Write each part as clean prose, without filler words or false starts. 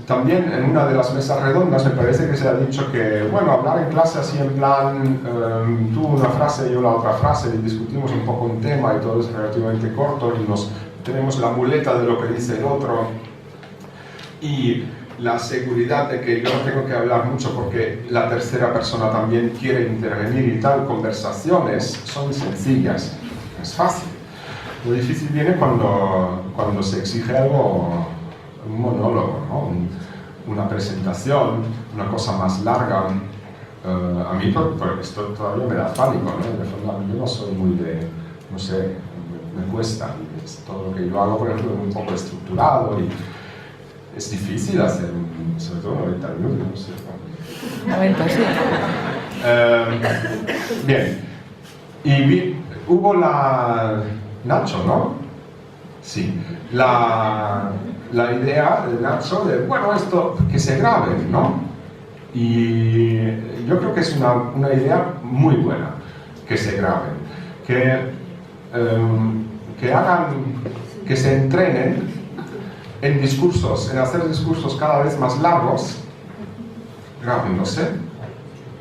también en una de las mesas redondas me parece que se ha dicho que, bueno, hablar en clase así en plan, tú una frase y yo la otra frase, y discutimos un poco un tema y todo es relativamente corto y tenemos la muleta de lo que dice el otro y la seguridad de que yo no tengo que hablar mucho porque la tercera persona también quiere intervenir y tal. Conversaciones son sencillas, es fácil. Lo difícil viene cuando se exige algo, un monólogo, ¿no? Una presentación, una cosa más larga. A mí por esto todavía me da pánico, ¿no? Yo no soy muy de, no sé, me cuesta. Todo lo que yo hago, por ejemplo, es un poco estructurado y es difícil hacer, sobre todo 90 minutos, no sé. 90, sí. Bien. Y hubo Nacho, ¿no? Sí. La idea de Nacho de, bueno, esto, que se graben, ¿no? Y yo creo que es una idea muy buena, que se graben. Que hagan, que se entrenen en discursos, en hacer discursos cada vez más largos, grabándose.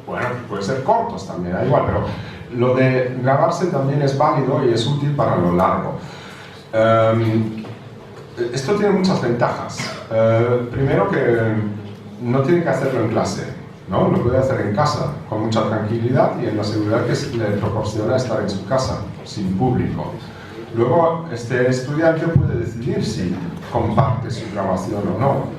Bueno, puede ser cortos también, da igual, pero lo de grabarse también es válido y es útil para lo largo. Esto tiene muchas ventajas. Primero que no tiene que hacerlo en clase, ¿no? Lo puede hacer en casa, con mucha tranquilidad y en la seguridad que le proporciona estar en su casa, sin público. Luego, este estudiante puede decidir si comparte su grabación o no.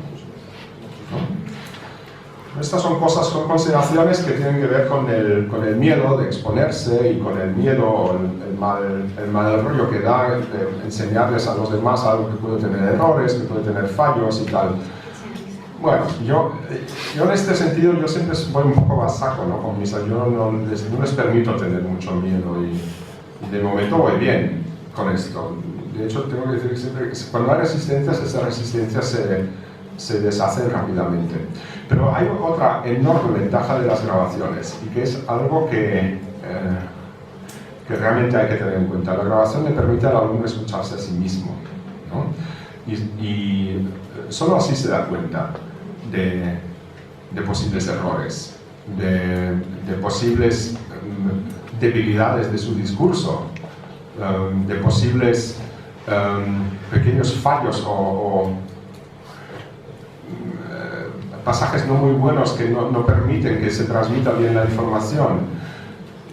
Estas son consideraciones que tienen que ver con el miedo de exponerse y con el miedo, el mal rollo que da de enseñarles a los demás algo que puede tener errores, que puede tener fallos y tal. Bueno, yo en este sentido yo siempre voy un poco a saco, ¿no? Con mis alumnos no les permito tener mucho miedo y de momento voy bien con esto. De hecho, tengo que decir que siempre cuando hay resistencias, esas resistencias se deshacen rápidamente. Pero hay otra enorme ventaja de las grabaciones y que es algo que realmente hay que tener en cuenta. La grabación le permite al alumno escucharse a sí mismo, ¿no? Y solo así se da cuenta de posibles errores, de posibles debilidades de su discurso, de posibles pequeños fallos o pasajes no muy buenos que no permiten que se transmita bien la información,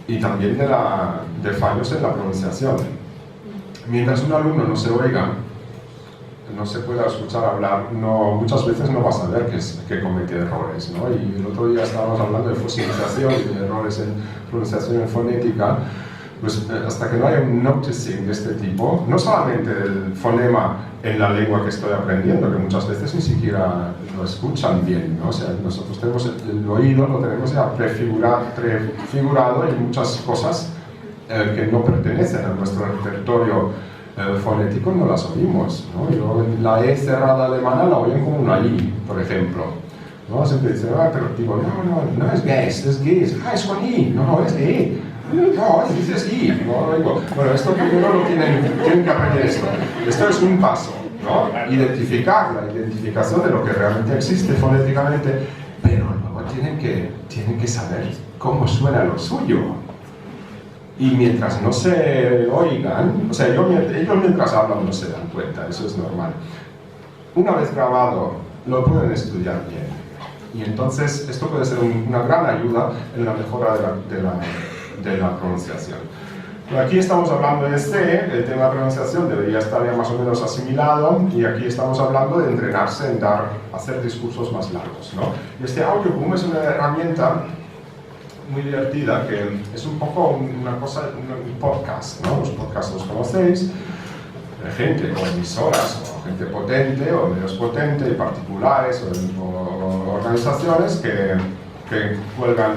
y también de fallos en la pronunciación. Mientras un alumno no se oiga, no se pueda escuchar hablar, muchas veces no va a saber que comete errores, ¿no? Y el otro día estábamos hablando de fosilización y de errores en pronunciación en fonética. Pues hasta que no haya un noticing de este tipo, no solamente el fonema en la lengua que estoy aprendiendo, que muchas veces ni siquiera lo escuchan bien, ¿no? O sea, nosotros tenemos el oído, lo tenemos ya prefigurado y muchas cosas que no pertenecen a nuestro repertorio fonético no las oímos, ¿no? Y luego la E cerrada alemana la oyen como una I, por ejemplo, ¿no? Siempre dicen, pero digo, no es gas, es gas, es con I, no, es E. No, dices I, no digo. Bueno, esto primero lo tienen que aprender esto. Esto es un paso, ¿no? Identificar, la identificación de lo que realmente existe fonéticamente, pero luego tienen que saber cómo suena lo suyo. Y mientras no se oigan, o sea, ellos mientras hablan no se dan cuenta, eso es normal. Una vez grabado, lo pueden estudiar bien. Y entonces, esto puede ser una gran ayuda en la mejora de la pronunciación. Pero aquí estamos hablando de C, el tema de pronunciación debería estar ya más o menos asimilado, y aquí estamos hablando de entrenarse en hacer discursos más largos, ¿no? Y este Audioboom es una herramienta muy divertida, que es un poco una cosa, un podcast, ¿no? Los podcasts los conocéis, de gente o emisoras, o gente potente, o medios potentes, y particulares, o organizaciones que cuelgan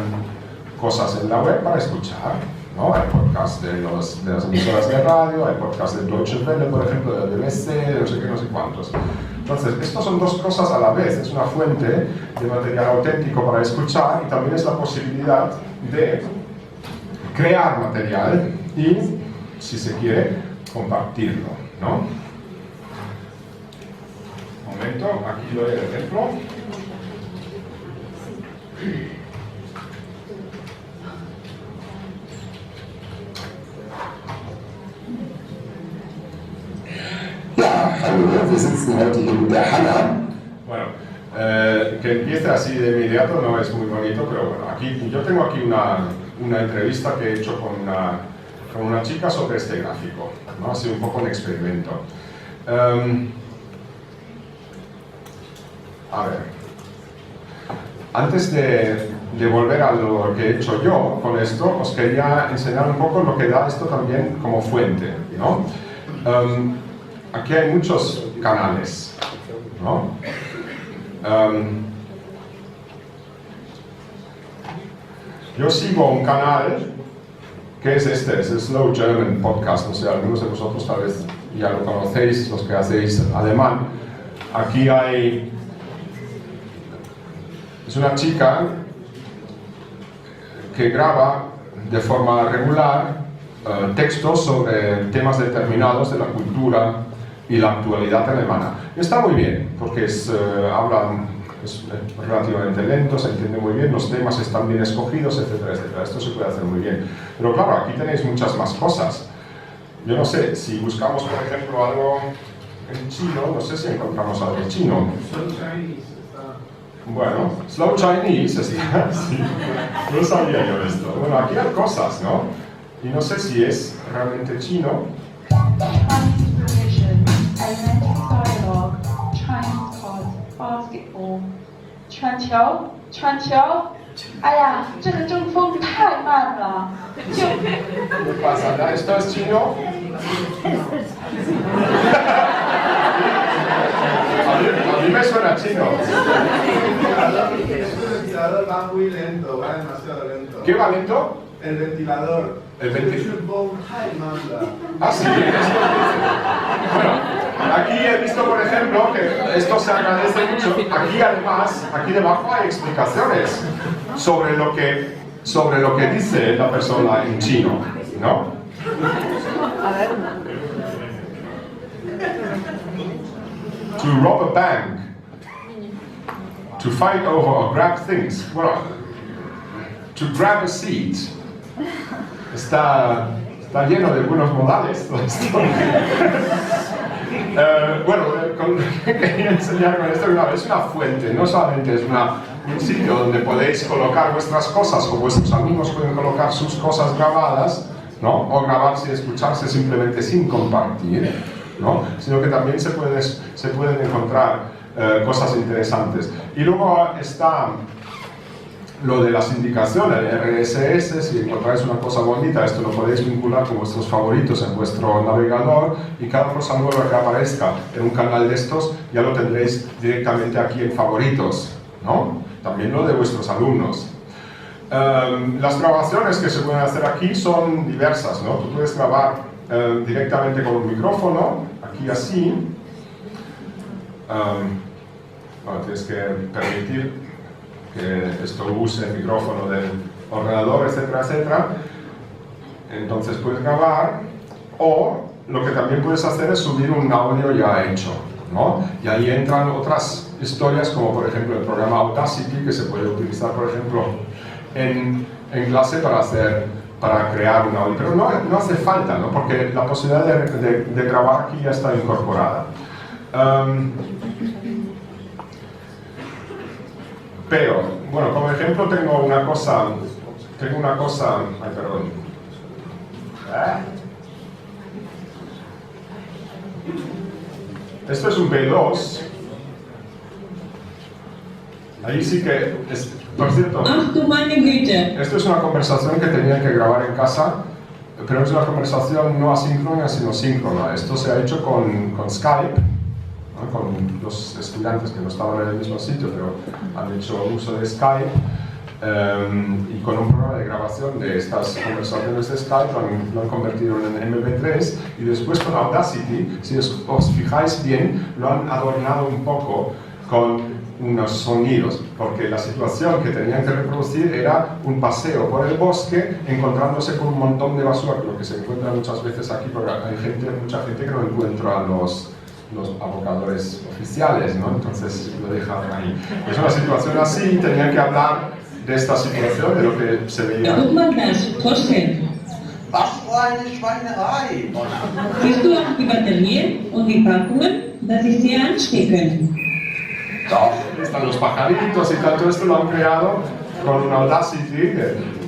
cosas en la web para escuchar, ¿no? Hay podcasts de las emisoras de radio, hay podcasts de Deutsche Welle, por ejemplo, de la BBC, de no sé qué, no sé cuántos. Entonces, estos son dos cosas a la vez. Es una fuente de material auténtico para escuchar, y también es la posibilidad de crear material y, si se quiere, compartirlo, ¿no? Un momento, aquí doy el ejemplo. wir sitzen heute hier mit der Hanna. Bueno, que empiece así de inmediato no es muy bonito, pero bueno, aquí, yo tengo aquí una entrevista que he hecho con una chica sobre este gráfico, ¿no? Ha sido un poco un experimento. A ver, antes de volver a lo que he hecho yo con esto, os quería enseñar un poco lo que da esto también como fuente, ¿no? Aquí hay muchos canales, ¿no? Yo sigo un canal que es este, es el Slow German Podcast, no sé, algunos de vosotros tal vez ya lo conocéis, los que hacéis alemán. Aquí es una chica que graba de forma regular textos sobre temas determinados de la cultura y la actualidad alemana. Y está muy bien, porque habla, es relativamente lento, se entiende muy bien, los temas están bien escogidos, etcétera, etcétera. Esto se puede hacer muy bien. Pero claro, aquí tenéis muchas más cosas. Yo no sé, si buscamos, por ejemplo, algo en chino, no sé si encontramos algo en chino. Bueno, Slow Chinese está, sí, no sabía yo esto. Bueno, aquí hay cosas, ¿no? Y no sé si es realmente chino. ¿Qué pasa? ¿Esto es chino? A mí me suena chino. El ventilador va muy lento, va demasiado lento. ¿Qué va lento? El ventilador. El ventilador. Ah, Ah, sí, esto bueno, aquí he visto, por ejemplo, que esto se agradece mucho. Aquí además, aquí debajo hay explicaciones sobre lo que dice la persona en chino, ¿no? A ver. To rob a bank, to fight over or grab things, well, to grab a seat. Está lleno de buenos modales todo esto. Bueno, quería enseñar con esto, es una fuente, no solamente es un sitio donde podéis colocar vuestras cosas o vuestros amigos pueden colocar sus cosas grabadas, ¿no? O grabarse y escucharse simplemente sin compartir, ¿no? Sino que también se pueden encontrar cosas interesantes. Y luego está lo de las indicaciones, el RSS, si encontráis una cosa bonita, esto lo podéis vincular con vuestros favoritos en vuestro navegador y cada cosa nueva que aparezca en un canal de estos ya lo tendréis directamente aquí en favoritos, ¿no? También lo de vuestros alumnos. Las grabaciones que se pueden hacer aquí son diversas, ¿no? Tú puedes grabar directamente con un micrófono, aquí así. Bueno, tienes que permitir que esto use el micrófono del ordenador, etcétera, etcétera. Entonces puedes grabar, o lo que también puedes hacer es subir un audio ya hecho, ¿no? Y ahí entran otras historias, como por ejemplo el programa Audacity, que se puede utilizar, por ejemplo, en clase para crear un audio. Pero no hace falta, ¿no? Porque la posibilidad de grabar aquí ya está incorporada. Pero, bueno, como ejemplo tengo una cosa, ay, perdón. Esto es un B2. Ahí sí que, por cierto, esto es una conversación que tenía que grabar en casa, pero es una conversación no asíncrona, sino síncrona. Esto se ha hecho con Skype, ¿no? Con los estudiantes que no estaban en el mismo sitio, pero han hecho uso de Skype, y con un programa de grabación de estas conversaciones de Skype lo han convertido en MP3, y después con Audacity, si os fijáis bien, lo han adornado un poco con unos sonidos, porque la situación que tenían que reproducir era un paseo por el bosque encontrándose con un montón de basura, lo que se encuentra muchas veces aquí, porque hay mucha gente que no encuentra los abocadores oficiales, ¿no? Entonces lo dejan ahí. Es una situación así, tenían que hablar de esta situación, de lo que se veía. Was für eine Schweinerei! Siehst du auch die Batterien und die Packungen? Das ist sehr ansteckend. Están los pajaritos y todo esto lo han creado con un Audacity.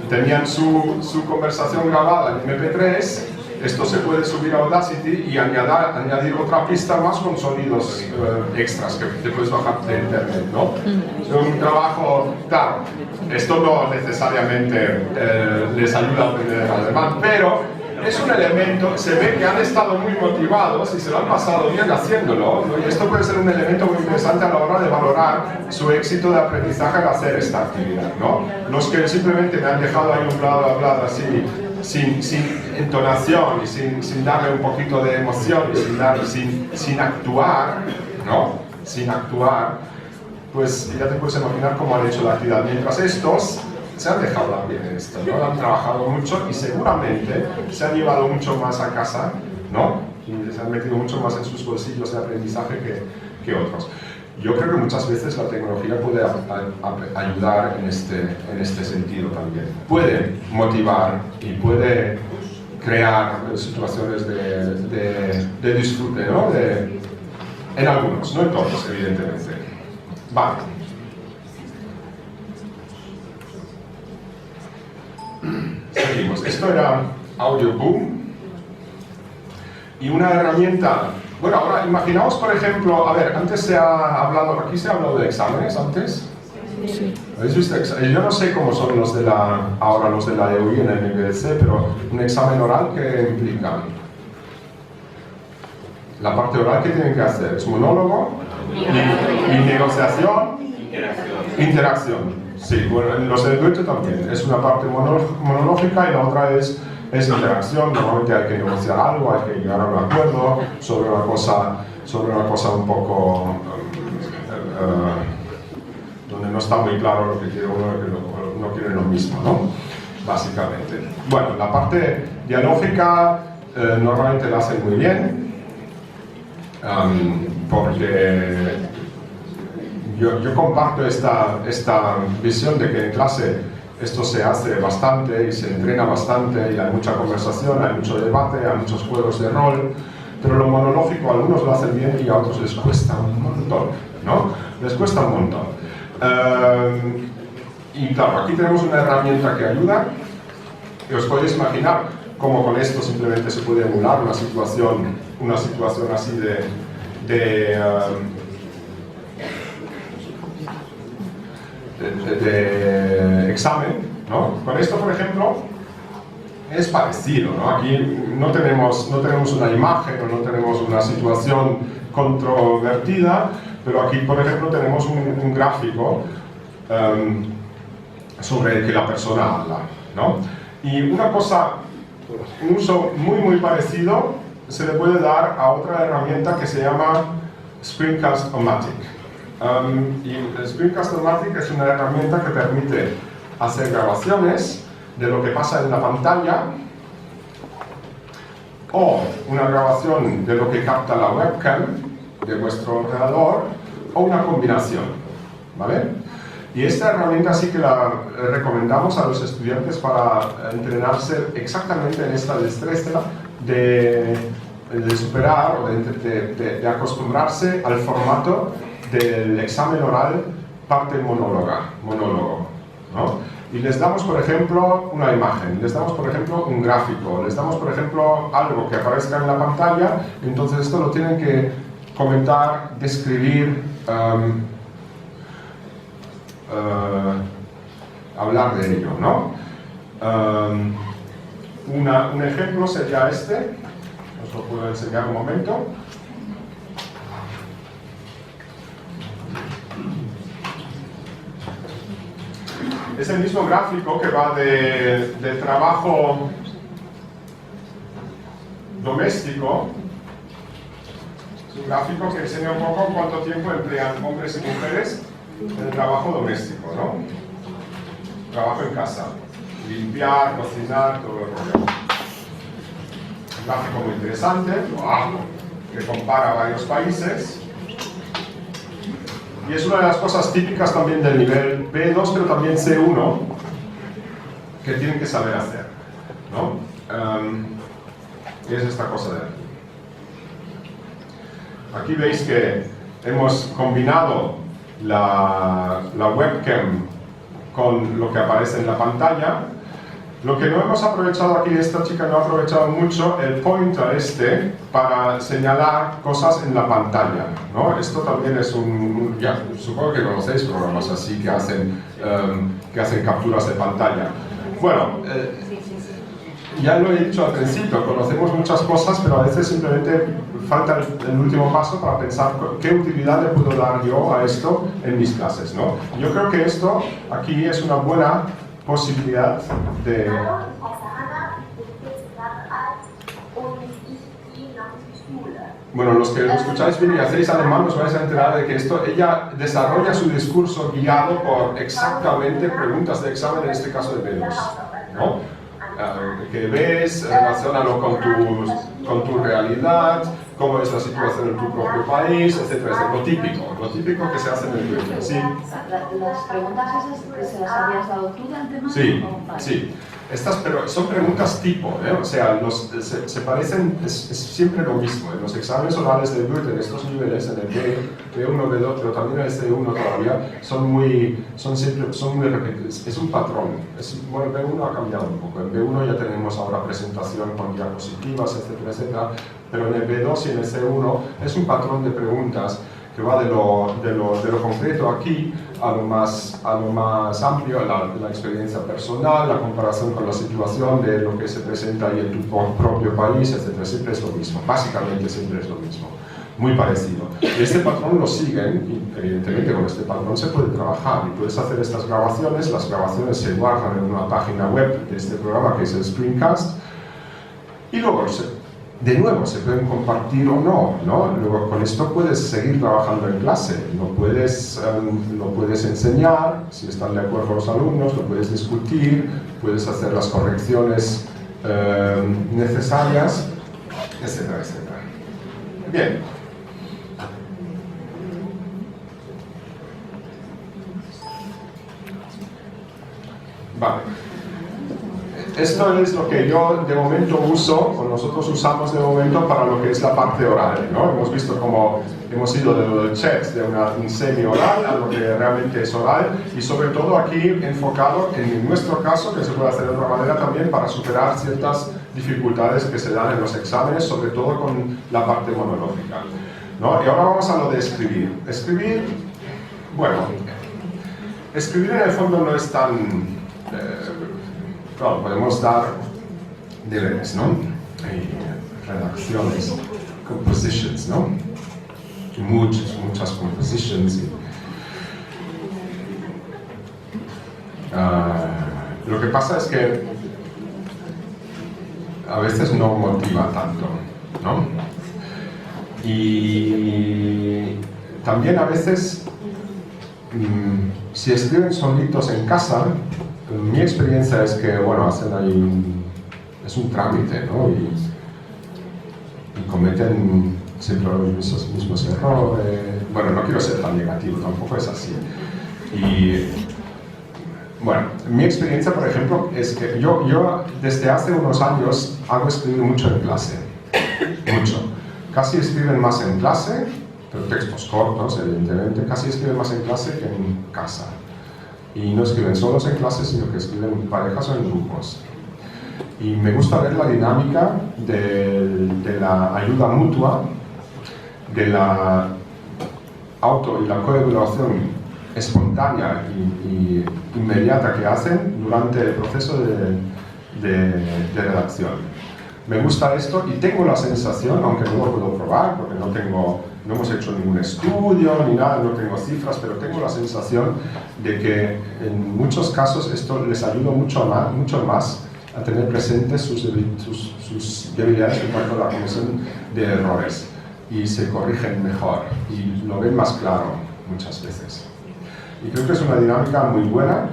Tenían su conversación grabada en MP3. Esto se puede subir a Audacity y añadir otra pista más con sonidos extras que te puedes bajar de internet, ¿no? Es un trabajo, claro, esto no necesariamente les ayuda a aprender el alemán, pero es un elemento, se ve que han estado muy motivados y se lo han pasado bien haciéndolo, ¿no? Y esto puede ser un elemento muy interesante a la hora de valorar su éxito de aprendizaje al hacer esta actividad, ¿no? Los que simplemente me han dejado ahí un bla bla bla así, sin entonación y sin darle un poquito de emoción y sin actuar, ¿no? Sin actuar, pues ya te puedes imaginar cómo han hecho la actividad. Mientras estos se han dejado también en esto, ¿no? Han trabajado mucho y seguramente se han llevado mucho más a casa, ¿no? Y se han metido mucho más en sus bolsillos de aprendizaje que otros. Yo creo que muchas veces la tecnología puede ayudar en este sentido también. Puede motivar y puede crear situaciones de disfrute, ¿no? En algunos, no en todos, evidentemente. Vale. Seguimos. Esto era Audio Boom. Y una herramienta. Bueno, ahora imaginaos, por ejemplo, a ver, antes se ha hablado, aquí se ha hablado de exámenes antes. Sí. ¿Habéis visto? Yo no sé cómo son los de ahora los de la EUI en el MBC, pero un examen oral, ¿qué implica? La parte oral, ¿qué tienen que hacer? ¿Es monólogo? ¿Y negociación? Interacción. Sí, bueno, en los del dueto también. Es una parte monológica y la otra es interacción. Normalmente hay que negociar algo, hay que llegar a un acuerdo sobre una cosa un poco donde no está muy claro lo que quiere uno y que no quiere lo mismo, ¿no? Básicamente. Bueno, la parte dialógica normalmente la hacen muy bien porque yo comparto esta visión de que en clase esto se hace bastante y se entrena bastante y hay mucha conversación, hay mucho debate, hay muchos juegos de rol, pero lo monológico a algunos lo hacen bien y a otros les cuesta un montón, ¿no? Les cuesta un montón. Y claro, aquí tenemos una herramienta que ayuda y os podéis imaginar cómo con esto simplemente se puede emular una situación así de examen, ¿no? Con esto, por ejemplo, es parecido, ¿no? Aquí no tenemos una imagen o no tenemos una situación controvertida, pero aquí, por ejemplo, tenemos un gráfico sobre el que la persona habla, ¿no? Y un uso muy parecido se le puede dar a otra herramienta que se llama Screencast-O-Matic. Y el Screencast-O-Matic es una herramienta que permite hacer grabaciones de lo que pasa en la pantalla o una grabación de lo que capta la webcam de vuestro ordenador o una combinación, ¿vale? Y esta herramienta sí que la recomendamos a los estudiantes para entrenarse exactamente en esta destreza de superar o de acostumbrarse al formato del examen oral parte monólogo, ¿no? Y les damos, por ejemplo, una imagen, les damos, por ejemplo, un gráfico, les damos, por ejemplo, algo que aparezca en la pantalla, entonces esto lo tienen que comentar, describir, hablar de ello, ¿no? Un ejemplo sería este, os lo puedo enseñar un momento. Es el mismo gráfico que va del trabajo doméstico. Es un gráfico que enseña un poco cuánto tiempo emplean hombres y mujeres en el trabajo doméstico, ¿no? Trabajo en casa. Limpiar, cocinar, todo el rollo. Un gráfico muy interesante, que compara varios países. Y es una de las cosas típicas también del nivel B2, pero también C1, que tienen que saber hacer, ¿no? es esta cosa de aquí. Aquí veis que hemos combinado la webcam con lo que aparece en la pantalla. Lo que no hemos aprovechado aquí, esta chica no ha aprovechado mucho el pointer este para señalar cosas en la pantalla, ¿no? Esto también es ya, supongo que conocéis programas así que hacen capturas de pantalla. Bueno, ya lo he dicho al principio, conocemos muchas cosas, pero a veces simplemente falta el último paso para pensar qué utilidad le puedo dar yo a esto en mis clases, ¿no? Yo creo que esto aquí es una buena posibilidad de... Bueno, los que escucháis bien y hacéis alemán os vais a enterar de que ella desarrolla su discurso guiado por exactamente preguntas de examen, en este caso de B2, ¿no? Que ves, relaciónalo con tu realidad, cómo es la situación en tu propio país, etcétera, lo típico que se hace en el currículum. ¿Sí? ¿Las preguntas esas que se las habías dado tú de antemano? Sí, sí. Pero son preguntas tipo, o sea, se parecen, es siempre lo mismo. En los exámenes orales de Goethe, en estos niveles, en el B1, B2, pero también en el C1 todavía, son muy repetidos. Es un patrón. Bueno, el B1 ha cambiado un poco. En B1 ya tenemos ahora presentación con diapositivas, etcétera, etcétera. Pero en el B2 y en el C1 es un patrón de preguntas que va de lo concreto aquí a lo más amplio, la experiencia personal, la comparación con la situación de lo que se presenta ahí en tu propio país, etc. Siempre es lo mismo, básicamente siempre es lo mismo, muy parecido. Y este patrón lo siguen, y evidentemente con este patrón se puede trabajar y puedes hacer estas grabaciones. Las grabaciones se guardan en una página web de este programa que es el Screencast, y luego de nuevo, se pueden compartir o no, ¿no? Luego, con esto puedes seguir trabajando en clase, lo puedes enseñar, si están de acuerdo los alumnos, lo puedes discutir, puedes hacer las correcciones necesarias, etcétera, etcétera. Bien. Vale. Esto es lo que yo de momento uso, o nosotros usamos de momento para lo que es la parte oral, ¿no? Hemos visto cómo hemos ido de lo del chat, de un semi-oral a lo que realmente es oral, y sobre todo aquí enfocado en nuestro caso, que se puede hacer de otra manera también para superar ciertas dificultades que se dan en los exámenes, sobre todo con la parte monológica, ¿no? Y ahora vamos a lo de escribir. Bueno, escribir en el fondo no es tan... Claro, podemos dar deberes, ¿no? Redacciones, compositions, ¿no? Muchas compositions. Lo que pasa es que a veces no motiva tanto, ¿no? Y también a veces, si escriben solitos en casa, mi experiencia es que, bueno, hacen ahí es un trámite, ¿no? Y cometen siempre los mismos errores. Bueno, no quiero ser tan negativo, tampoco es así. Y, bueno, mi experiencia, por ejemplo, es que yo desde hace unos años hago escribir mucho en clase. Mucho. Casi escriben más en clase, pero textos cortos, evidentemente, casi escriben más en clase que en casa. Y no escriben solos en clase, sino que escriben en parejas o en grupos. Y me gusta ver la dinámica de la ayuda mutua, de la auto y la coevaluación espontánea y inmediata que hacen durante el proceso de redacción. Me gusta esto y tengo la sensación, aunque no lo puedo probar, porque no hemos hecho ningún estudio ni nada, no tengo cifras, pero tengo la sensación de que en muchos casos esto les ayuda mucho más a tener presentes sus debilidades en cuanto a la comisión de errores, y se corrigen mejor y lo ven más claro muchas veces. Y creo que es una dinámica muy buena.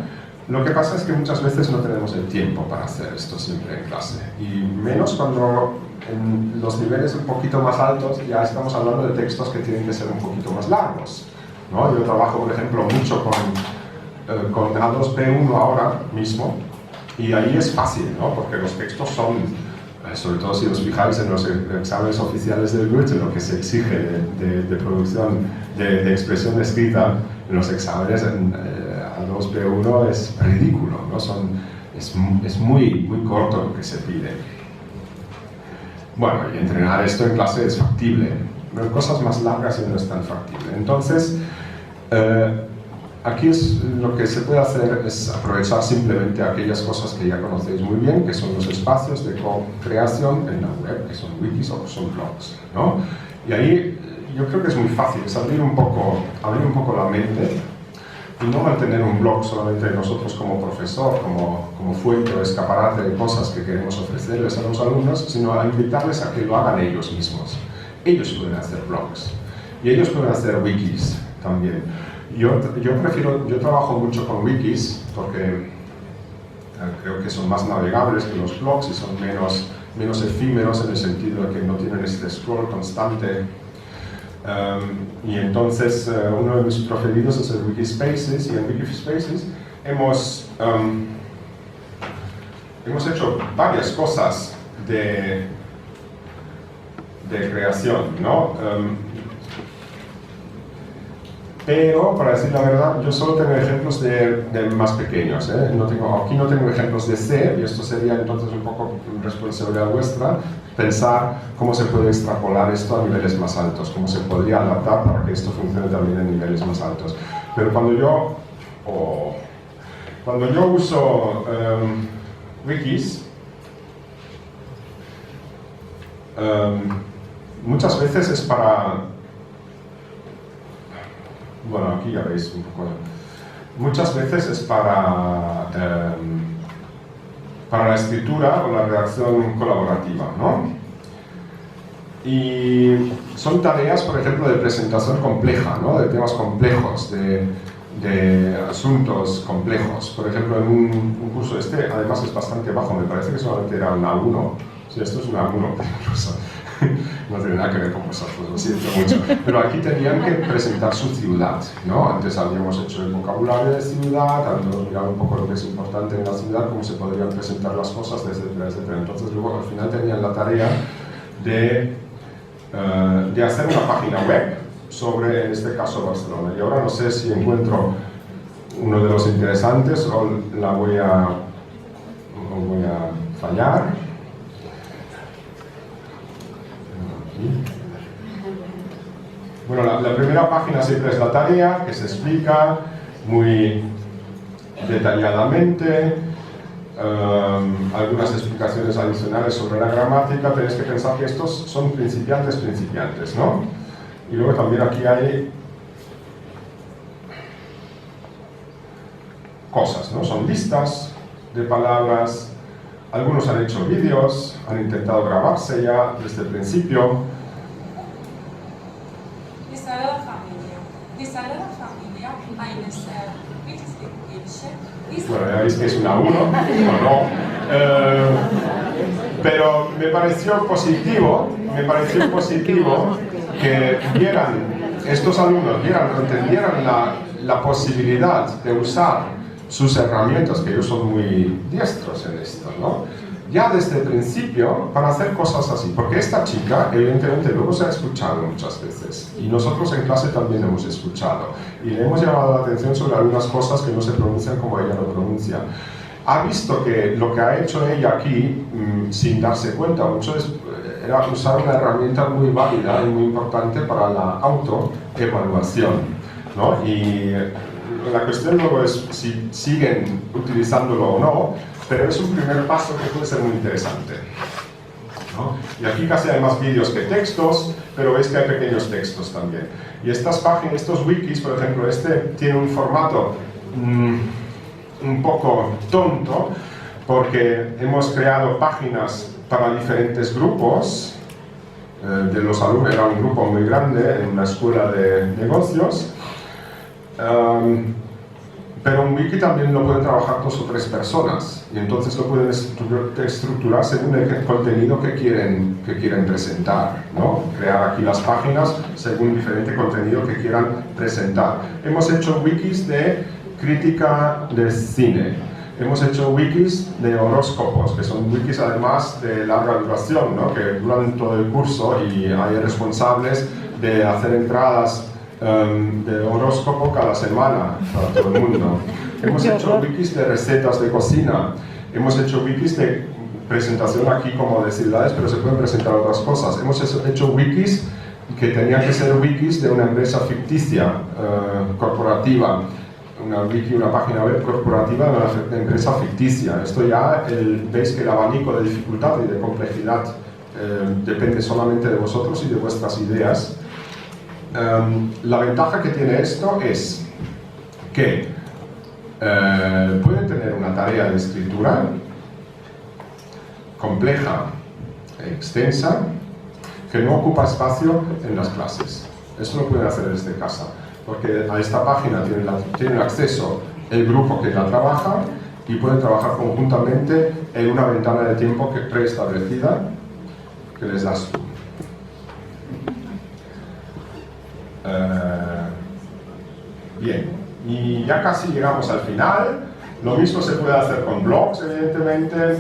Lo que pasa es que muchas veces no tenemos el tiempo para hacer esto siempre en clase, y menos cuando en los niveles un poquito más altos ya estamos hablando de textos que tienen que ser un poquito más largos, ¿no? Yo trabajo, por ejemplo, mucho con A2 B1 ahora mismo, y ahí es fácil, ¿no? Porque los textos son sobre todo si os fijáis en los exámenes oficiales del Goethe, lo que se exige de producción de expresión escrita en los exámenes A2, B1 es ridículo, ¿no? Es muy corto lo que se pide. Bueno, y entrenar esto en clase es factible, pero en cosas más largas no es tan factible. Entonces, aquí lo que se puede hacer es aprovechar simplemente aquellas cosas que ya conocéis muy bien, que son los espacios de co-creación en la web, que son wikis o son blogs, ¿no? Y ahí yo creo que es muy fácil, es abrir un poco la mente y no mantener un blog solamente nosotros como profesor, como fuente o escaparate de cosas que queremos ofrecerles a los alumnos, sino a invitarles a que lo hagan ellos mismos. Ellos pueden hacer blogs y ellos pueden hacer wikis también. Yo trabajo mucho con wikis porque creo que son más navegables que los blogs y son menos efímeros en el sentido de que no tienen este scroll constante. Y entonces uno de mis preferidos es el Wikispaces, y en Wikispaces hemos hecho varias cosas de creación, ¿no? Pero, para decir la verdad, yo solo tengo ejemplos de más pequeños, ¿eh? Aquí no tengo ejemplos de C, y esto sería entonces un poco responsabilidad vuestra, pensar cómo se puede extrapolar esto a niveles más altos, cómo se podría adaptar para que esto funcione también en niveles más altos. Pero cuando yo uso wikis, muchas veces es para... Bueno, aquí ya veis un poco. Muchas veces es para la escritura o la redacción colaborativa, ¿no? Y son tareas, por ejemplo, de presentación compleja, ¿no? De temas complejos, de asuntos complejos. Por ejemplo, en un curso además es bastante bajo, me parece que solamente era un A1. Sí, esto es un A1, incluso. No tiene nada que ver con vosotros, lo siento mucho. Pero aquí tenían que presentar su ciudad, ¿no? Antes habíamos hecho el vocabulario de ciudad, habíamos mirado un poco lo que es importante en la ciudad, cómo se podrían presentar las cosas, etcétera, etcétera. Entonces luego al final tenían la tarea de hacer una página web sobre, en este caso, Barcelona. Y ahora no sé si encuentro uno de los interesantes o voy a fallar. Bueno, la primera página siempre es la tarea, que se explica muy detalladamente, algunas explicaciones adicionales sobre la gramática. Tenéis que pensar que estos son principiantes, ¿no? Y luego también aquí hay cosas, ¿no? Son listas de palabras. Algunos han hecho vídeos, han intentado grabarse ya desde el principio. Bueno, ya veis que es una 1, o no. Pero me pareció positivo que estos alumnos entendieran la posibilidad de usar sus herramientas, que ellos son muy diestros en esto, ¿no? Ya desde el principio, para hacer cosas así, porque esta chica, evidentemente, luego se ha escuchado muchas veces, y nosotros en clase también hemos escuchado, y le hemos llamado la atención sobre algunas cosas que no se pronuncian como ella lo pronuncia. Ha visto que lo que ha hecho ella aquí, sin darse cuenta mucho, era usar una herramienta muy válida y muy importante para la autoevaluación, ¿no? Y la cuestión luego es si siguen utilizándolo o no, pero es un primer paso que puede ser muy interesante, ¿no? Y aquí casi hay más vídeos que textos, pero veis que hay pequeños textos también. Y estas páginas, estos wikis, por ejemplo, tiene un formato un poco tonto, porque hemos creado páginas para diferentes grupos de los alumnos. Era un grupo muy grande en una escuela de negocios. Pero un wiki también lo pueden trabajar 2 o 3 personas, y entonces lo pueden estructurar según el contenido que quieren presentar, ¿no? Crear aquí las páginas según diferente contenido que quieran presentar. Hemos hecho wikis de crítica de cine, Hemos hecho wikis de horóscopos, que son wikis además de larga duración, ¿no? Que duran todo el curso y hay responsables de hacer entradas de horóscopo cada semana para todo el mundo. Hemos hecho wikis de recetas de cocina, hemos hecho wikis de presentación aquí como de ciudades, pero se pueden presentar otras cosas. Hemos hecho wikis que tenían que ser wikis de una empresa ficticia, corporativa. Una wiki, una página web corporativa de una empresa ficticia. Esto ya, veis que el abanico de dificultad y de complejidad depende solamente de vosotros y de vuestras ideas. La ventaja que tiene esto es que pueden tener una tarea de escritura compleja e extensa que no ocupa espacio en las clases. Eso lo pueden hacer desde casa, porque a esta página tienen acceso el grupo que la trabaja y pueden trabajar conjuntamente en una ventana de tiempo preestablecida que les das tú. Bien, y ya casi llegamos al final. Lo mismo se puede hacer con blogs, evidentemente.